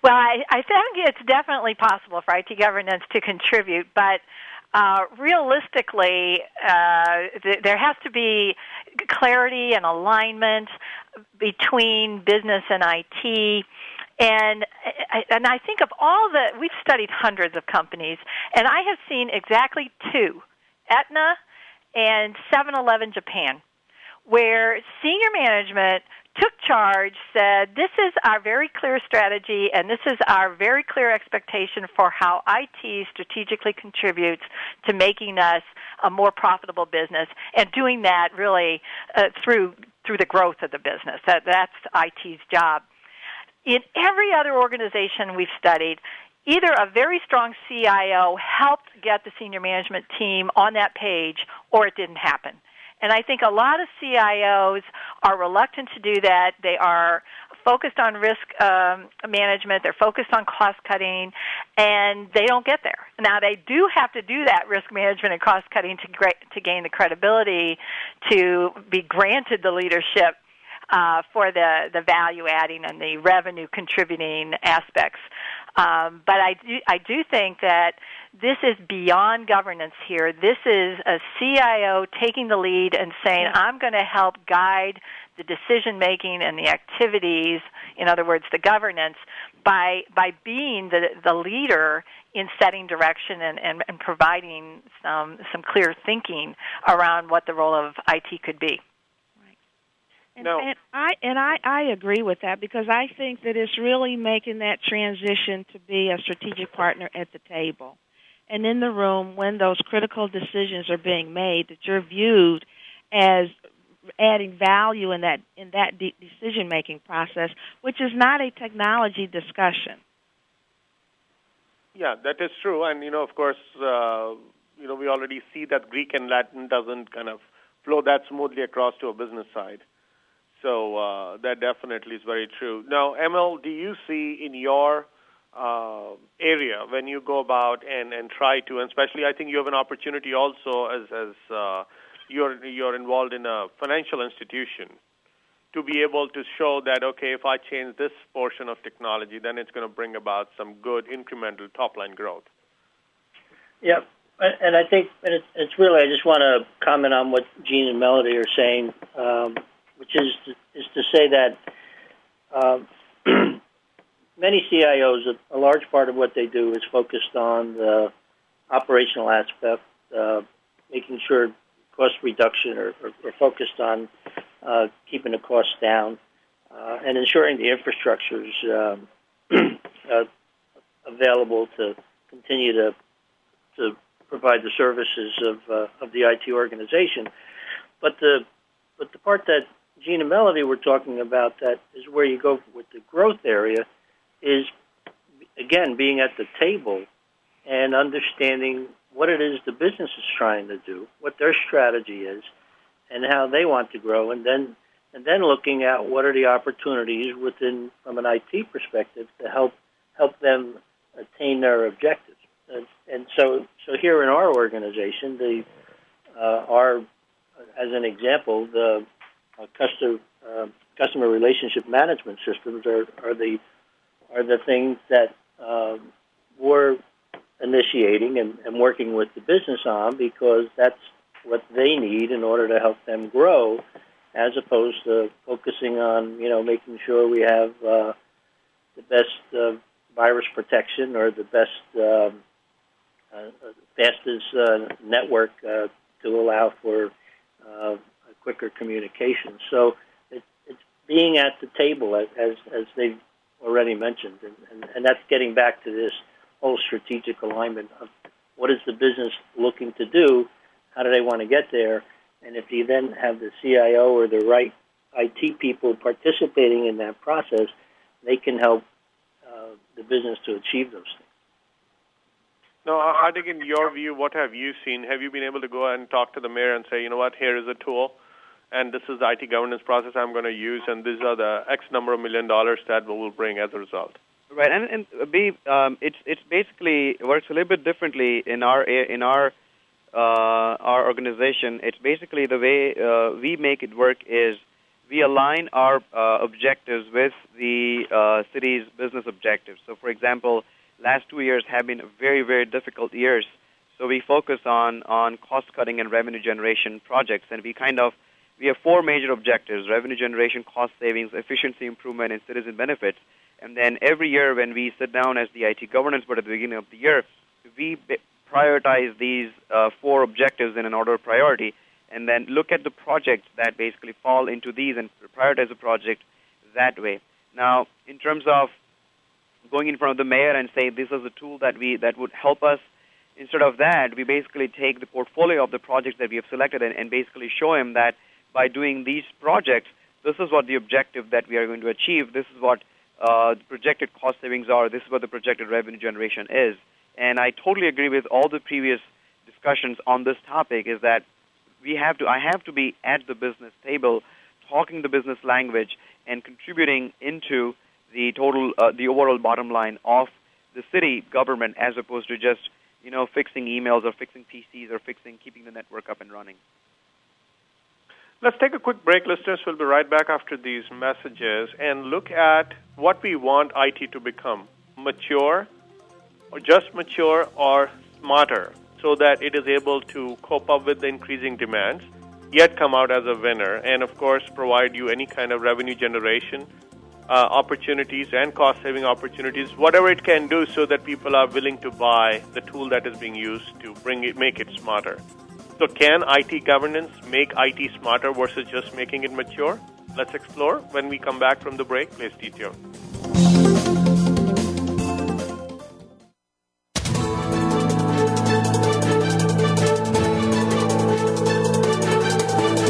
Well, I think it's definitely possible for IT governance to contribute, but realistically, there has to be clarity and alignment between business and IT. And I think of we've studied hundreds of companies, and I have seen exactly two, Aetna and 7-Eleven Japan, where senior management took charge, said, this is our very clear strategy, and this is our very clear expectation for how IT strategically contributes to making us a more profitable business, and doing that really through the growth of the business. That's IT's job. In every other organization we've studied, either a very strong CIO helped get the senior management team on that page, or it didn't happen. And I think a lot of CIOs are reluctant to do that. They are focused on risk management. They're focused on cost-cutting, and they don't get there. Now, they do have to do that risk management and cost-cutting to gain the credibility to be granted the leadership for the value-adding and the revenue-contributing aspects. But I do think that this is beyond governance here. This is a CIO taking the lead and saying, I'm going to help guide the decision-making and the activities, in other words, the governance, by being the leader in setting direction and providing some clear thinking around what the role of IT could be. And I agree with that, because I think that it's really making that transition to be a strategic partner at the table and in the room when those critical decisions are being made, that you're viewed as adding value in that decision-making process, which is not a technology discussion. Yeah, that is true. And, of course, we already see that Greek and Latin doesn't kind of flow that smoothly across to a business side. So that definitely is very true. Now, ML, do you see in your area when you go about and try to, and especially I think you have an opportunity also as you're involved in a financial institution, to be able to show that, okay, if I change this portion of technology, then it's going to bring about some good incremental top-line growth. Yeah, and I think it's really, I just want to comment on what Jean and Melody are saying, which is to say that many CIOs, a large part of what they do is focused on the operational aspect, making sure cost reduction or focused on keeping the costs down and ensuring the infrastructure is available to continue to provide the services of the IT organization. But the part that Jean and Melody were talking about, that is where you go with the growth area, is, again, being at the table and understanding what it is the business is trying to do, what their strategy is, and how they want to grow, and then looking at what are the opportunities within, from an IT perspective, to help them attain their objectives. And so here in our organization, as an example, the customer relationship management systems are the things that we're initiating and working with the business on, because that's what they need in order to help them grow, as opposed to focusing on making sure we have the best virus protection or the best fastest network to allow for quicker communication. So it's being at the table, as they've already mentioned, and that's getting back to this whole strategic alignment of what is the business looking to do, how do they want to get there, and if you then have the CIO or the right IT people participating in that process, they can help the business to achieve those things. Now, Hardik, in your view, what have you seen? Have you been able to go and talk to the mayor and say, you know what, here is a tool, and this is the IT governance process I'm going to use, and these are the X number of $1 million that we will bring as a result? Right, and it's basically works a little bit differently in our organization. It's basically the way we make it work is we align our objectives with the city's business objectives. So, for example, last 2 years have been very, very difficult years. So we focus on cost-cutting and revenue generation projects, and we have 4 major objectives: revenue generation, cost savings, efficiency improvement, and citizen benefits. And then every year when we sit down as the IT governance board at the beginning of the year, we prioritize these 4 objectives in an order of priority, and then look at the projects that basically fall into these and prioritize the project that way. Now, in terms of going in front of the mayor and say this is a tool that would help us, instead of that, we basically take the portfolio of the projects that we have selected and basically show him that by doing these projects, this is what the objective that we are going to achieve, this is what the projected cost savings are, this is what the projected revenue generation is. And I totally agree with all the previous discussions on this topic, is that I have to be at the business table, talking the business language, and contributing into the overall bottom line of the city government, as opposed to just, fixing emails or fixing PCs or keeping the network up and running. Let's take a quick break, listeners. We'll be right back after these messages and look at what we want IT to become: mature, or just mature, or smarter, so that it is able to cope up with the increasing demands, yet come out as a winner, and of course provide you any kind of revenue generation opportunities and cost-saving opportunities, whatever it can do, so that people are willing to buy the tool that is being used to make it smarter. So can IT governance make IT smarter versus just making it mature? Let's explore when we come back from the break. Please stay tuned.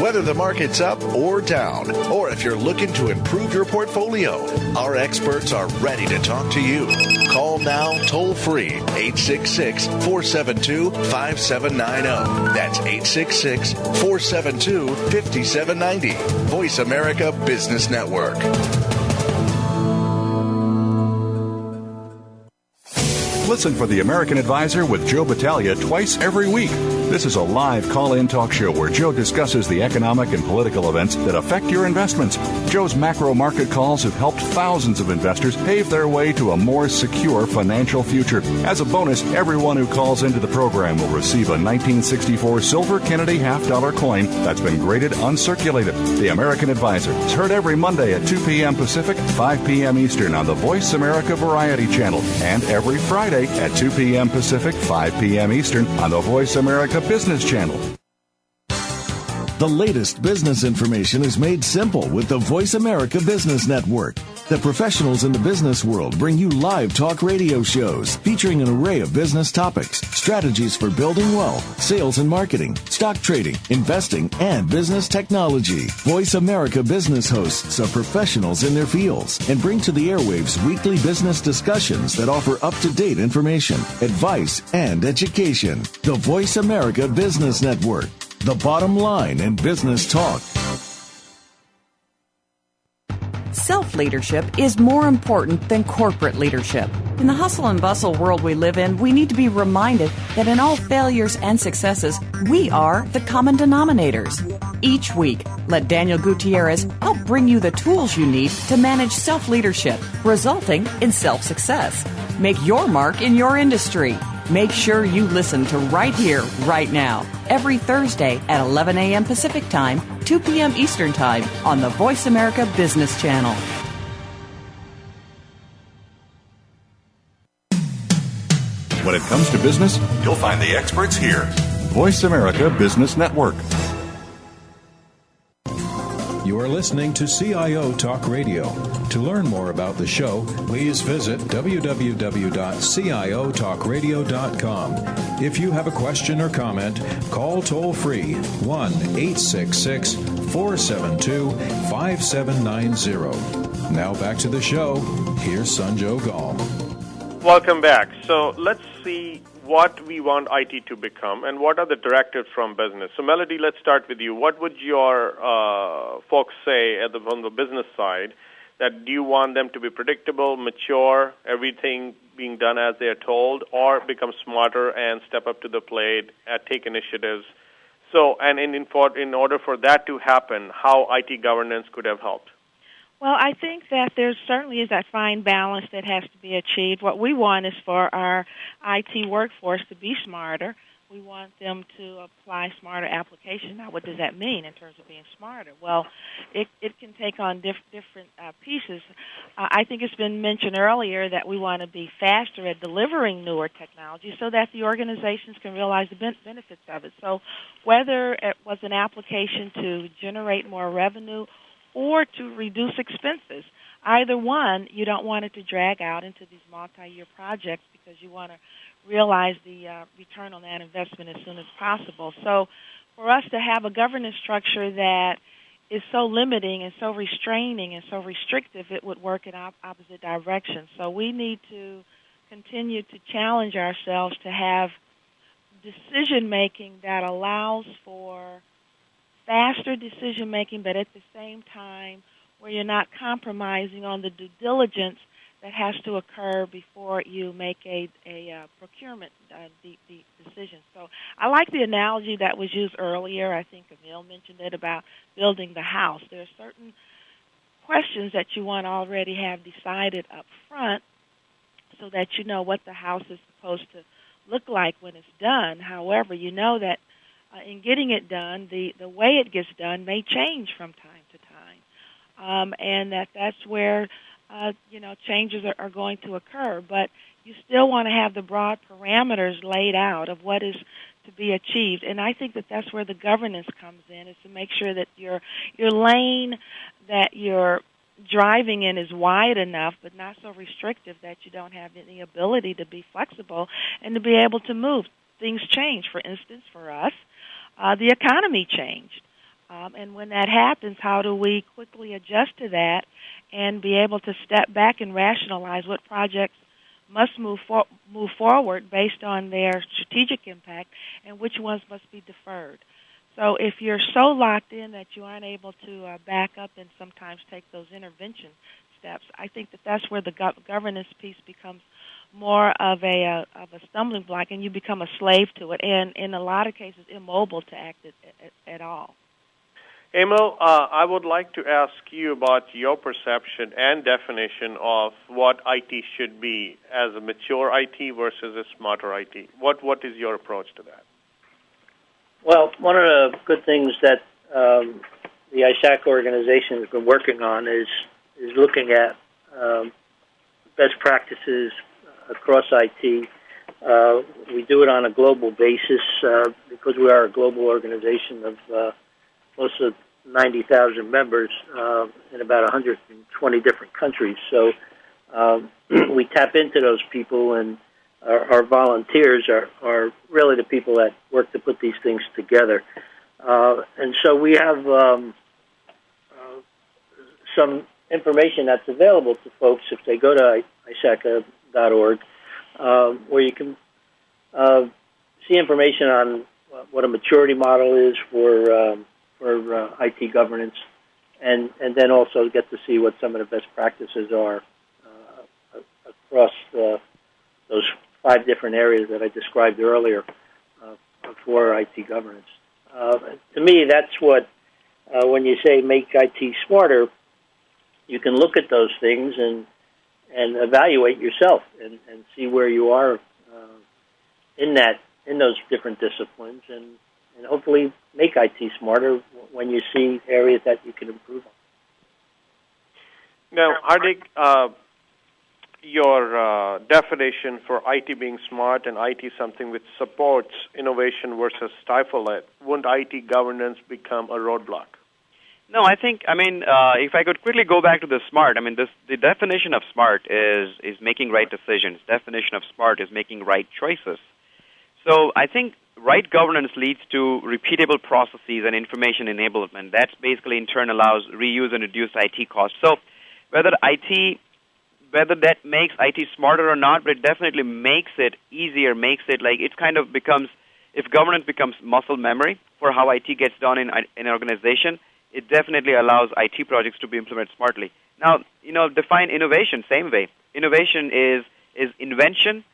Whether the market's up or down, or if you're looking to improve your portfolio, our experts are ready to talk to you. Call now toll free 866-472-5790. That's 866-472-5790. Voice America Business Network. Listen for The American Advisor with Joe Battaglia twice every week. This is a live call-in talk show where Joe discusses the economic and political events that affect your investments. Joe's macro market calls have helped thousands of investors pave their way to a more secure financial future. As a bonus, everyone who calls into the program will receive a 1964 silver Kennedy half-dollar coin that's been graded uncirculated. The American Advisor is heard every Monday at 2 p.m. Pacific, 5 p.m. Eastern on the Voice America Variety Channel, and every Friday at 2 p.m. Pacific, 5 p.m. Eastern on the Voice America Business Channel. The latest business information is made simple with the Voice America Business Network. The professionals in the business world bring you live talk radio shows featuring an array of business topics, strategies for building wealth, sales and marketing, stock trading, investing, and business technology. Voice America Business hosts are professionals in their fields and bring to the airwaves weekly business discussions that offer up-to-date information, advice, and education. The Voice America Business Network. The bottom line in business talk. Self-leadership is more important than corporate leadership. In the hustle and bustle world we live in, we need to be reminded that in all failures and successes, we are the common denominators. Each week, let Daniel Gutierrez help bring you the tools you need to manage self-leadership, resulting in self-success. Make your mark in your industry. Make sure you listen to Right Here, Right Now, every Thursday at 11 a.m. Pacific Time, 2 p.m. Eastern Time on the Voice America Business Channel. When it comes to business, you'll find the experts here. Voice America Business Network. You are listening to CIO Talk Radio. To learn more about the show, please visit www.ciotalkradio.com. If you have a question or comment, call toll-free 1-866-472-5790. Now back to the show. Here's Sanjog Gall. Welcome back. So let's see what we want IT to become and what are the directives from business. So Melody, let's start with you. What would your folks say on the business side? That do you want them to be predictable, mature, everything being done as they are told, or become smarter and step up to the plate, take initiatives? So, and in order for that to happen, how IT governance could have helped? Well, I think that there certainly is that fine balance that has to be achieved. What we want is for our IT workforce to be smarter. We want them to apply smarter applications. Now, what does that mean in terms of being smarter? Well, it can take on different pieces. I think it's been mentioned earlier that we want to be faster at delivering newer technology so that the organizations can realize the benefits of it. So whether it was an application to generate more revenue or to reduce expenses, either one, you don't want it to drag out into these multi-year projects because you want to realize the return on that investment as soon as possible. So for us to have a governance structure that is so limiting and so restraining and so restrictive, it would work in opposite directions. So we need to continue to challenge ourselves to have decision-making that allows for faster decision-making, but at the same time where you're not compromising on the due diligence that has to occur before you make a procurement decision. So I like the analogy that was used earlier. I think Emil mentioned it about building the house. There are certain questions that you want to already have decided up front so that you know what the house is supposed to look like when it's done. However, you know that in getting it done, the way it gets done may change from time to time, and that's where changes are going to occur. But you still want to have the broad parameters laid out of what is to be achieved, and I think that that's where the governance comes in, is to make sure that your lane that you're driving in is wide enough but not so restrictive that you don't have any ability to be flexible and to be able to move. Things change. For instance, for us, the economy changed. And when that happens, how do we quickly adjust to that and be able to step back and rationalize what projects must move forward based on their strategic impact and which ones must be deferred? So if you're so locked in that you aren't able to back up and sometimes take those intervention steps, I think that that's where the governance piece becomes more of a stumbling block, and you become a slave to it, and in a lot of cases immobile to act at all. Emil, I would like to ask you about your perception and definition of what IT should be as a mature IT versus a smarter IT. What is your approach to that? Well, one of the good things that the ISAC organization has been working on is looking at best practices across IT. We do it on a global basis because we are a global organization of close to 90,000 members in about 120 different countries. So we tap into those people, and our volunteers are really the people that work to put these things together. And so we have some information that's available to folks if they go to isac.org, where you can see information on what a maturity model is for IT governance, and then also get to see what some of the best practices are across those 5 different areas that I described earlier for IT governance. To me, that's what, when you say make IT smarter, you can look at those things and evaluate yourself and see where you are in those different disciplines, and hopefully make IT smarter when you see areas that you can improve on. Now, Hardik, your definition for IT being smart and IT something which supports innovation versus stifle it, wouldn't IT governance become a roadblock? No, I mean, if I could quickly go back to the SMART, the definition of SMART is making right decisions. Definition of SMART is making right choices. So I think right governance leads to repeatable processes and information enablement. That basically in turn allows reuse and reduced IT costs. So whether that makes IT smarter or not, but it definitely makes it easier, makes it like it kind of becomes, if governance becomes muscle memory for how IT gets done in an organization, it definitely allows IT projects to be implemented smartly. Now, define innovation same way. Innovation is invention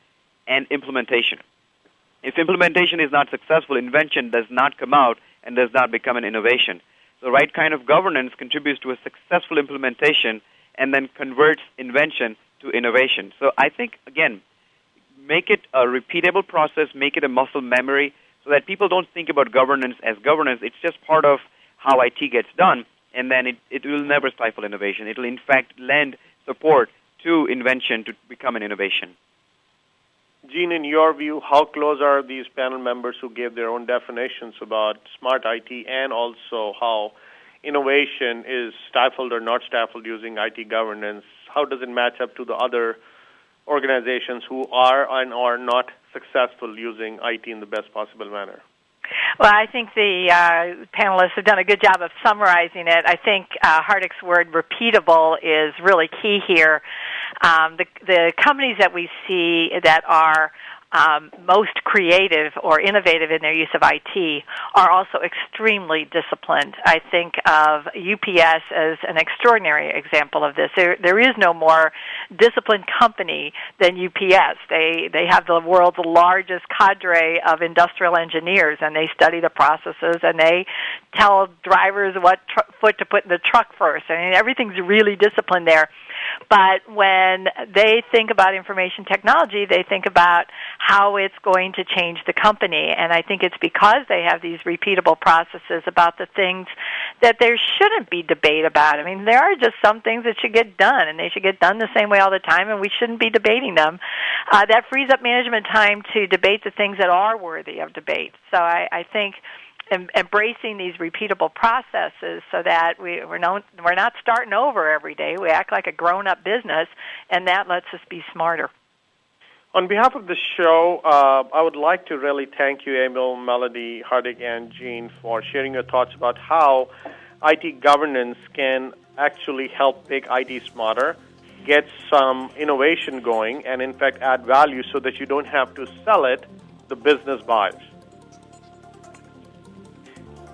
and implementation. If implementation is not successful, invention does not come out and does not become an innovation. The right kind of governance contributes to a successful implementation and then converts invention to innovation. So I think, again, make it a repeatable process, make it a muscle memory, so that people don't think about governance as governance. It's just part of how IT gets done, and then it will never stifle innovation. It will, in fact, lend support to invention to become an innovation. Gene, in your view, how close are these panel members who gave their own definitions about smart IT and also how innovation is stifled or not stifled using IT governance? How does it match up to the other organizations who are and are not successful using IT in the best possible manner? Well, I think the panelists have done a good job of summarizing it. I think Hardick's word repeatable is really key here. The companies that we see that are most creative or innovative in their use of IT are also extremely disciplined. I think of UPS as an extraordinary example of this. There is no more disciplined company than UPS. They have the world's largest cadre of industrial engineers, and they study the processes, and they tell drivers what foot to put in the truck first. I mean, everything's really disciplined there. But when they think about information technology, they think about how it's going to change the company. And I think it's because they have these repeatable processes about the things that there shouldn't be debate about. I mean, there are just some things that should get done, and they should get done the same way all the time, and we shouldn't be debating them. That frees up management time to debate the things that are worthy of debate. So I think embracing these repeatable processes so that we're not starting over every day. We act like a grown-up business, and that lets us be smarter. On behalf of the show, I would like to really thank you, Emil, Melody, Hardick, and Gene, for sharing your thoughts about how IT governance can actually help make IT smarter, get some innovation going, and in fact add value so that you don't have to sell it, the business buys.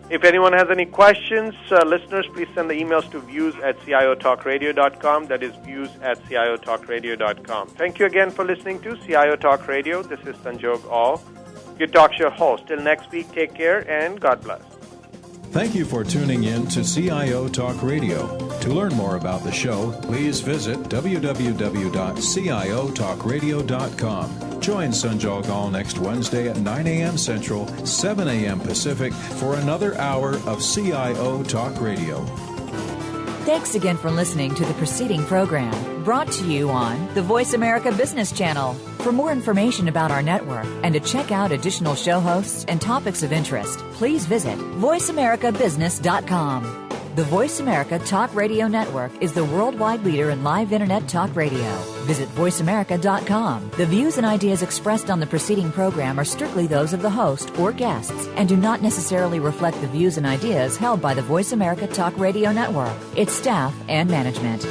If anyone has any questions, listeners, please send the emails to views@ciotalkradio.com. That is views@ciotalkradio.com. Thank you again for listening to CIO Talk Radio. This is Sanjog Aul, your talk show host. Till next week, take care and God bless. Thank you for tuning in to CIO Talk Radio. To learn more about the show, please visit www.ciotalkradio.com. Join Sanjog Aul next Wednesday at 9 a.m. Central, 7 a.m. Pacific for another hour of CIO Talk Radio. Thanks again for listening to the preceding program, brought to you on the Voice America Business Channel. For more information about our network and to check out additional show hosts and topics of interest, please visit voiceamericabusiness.com. The Voice America Talk Radio Network is the worldwide leader in live Internet talk radio. Visit voiceamerica.com. The views and ideas expressed on the preceding program are strictly those of the host or guests and do not necessarily reflect the views and ideas held by the Voice America Talk Radio Network, its staff, and management.